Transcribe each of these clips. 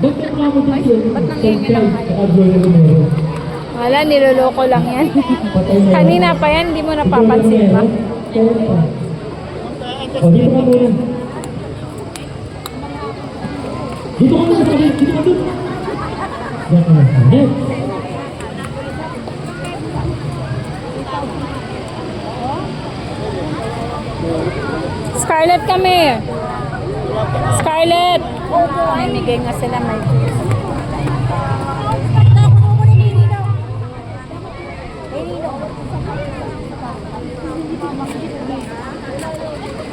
Ba't nangingilang kayo? Wala, niloloko lang yan. Kanina pa yan, hindi mo napapansin ba? O, dito ka muna. Dito ka muna, dito ka muna. Yan ka na. Next. Scarlett kami. Scarlett. Namimigay nga sila may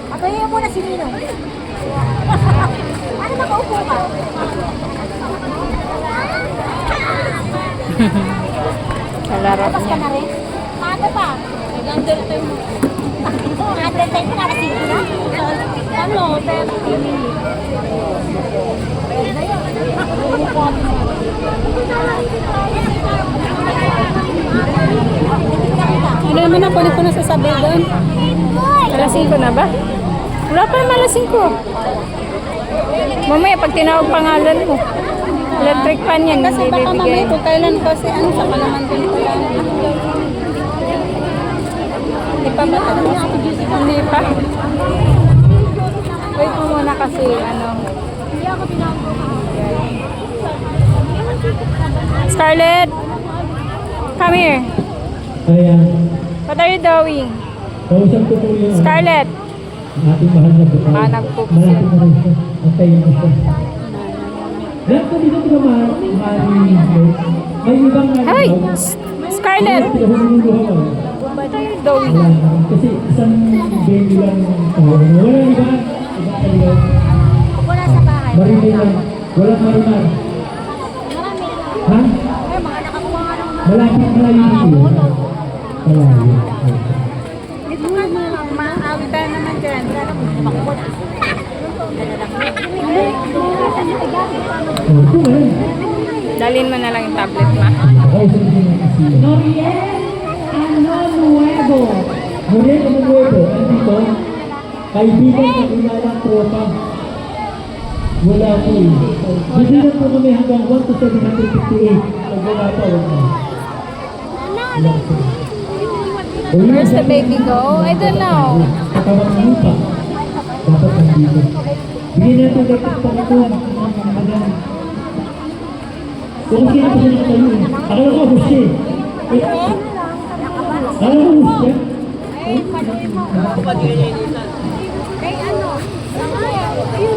Patayin mo na si Ninong. Ano nakaupo ka? kalarap Tapos ka niya. na rin? Maaga pa. Nag-undertime mo. Ito, undertime mo na kasi na? Ano? 30 minutes. Ano naman ako ulit ko nasasabi doon? Alas 5 na ba? Wala pa naman alas 5. Mamaya pag tinawag pangalan mo. Electric fan yan. Kasi Hindi baka bibigay. mamaya kung kailan kasi ano sa kalaman din ko lang. Hindi pa ba? Hindi pa. Wait mo muna kasi ano. Scarlett! Come here. Ayan. What are you doing? Kausap ko po yung Scarlett! ating mahal na bukay. Ah, nag-poop Malapit siya. na rin siya. Antayin mo siya. Lahat ko dito ko naman, may ibang Hey! Scarlett! What What are you doing? Kasi isang baby lang ang tao. Wala iba. Iba kayo. Wala sa bahay. Marimay lang. Walang marimar. Marami. Ha? Ay, mga nakakuha nga ng Malapit na yun. Malayo. Ito nga mga maawita naman dyan. Wala naman makuha na. Oh, ito nga. Dalhin mo na lang yung tablet ma. Nakausap ko yung kasi. Noriel Ano Nuevo. Muriel Anunuevo, andito, kaibigan ng ilalang tropa. Wala po eh. Bibilang po kami hanggang 1 to 758. Pag wala pa, wala na. Wala po. Where's the baby go? I don't know. Katawang ng lupa. Dapat nandito. Bigyan natin dapat pa ito. Kung sino pa siya nakatayo eh. Akala ko, gusto eh. Akala ko, gusto eh.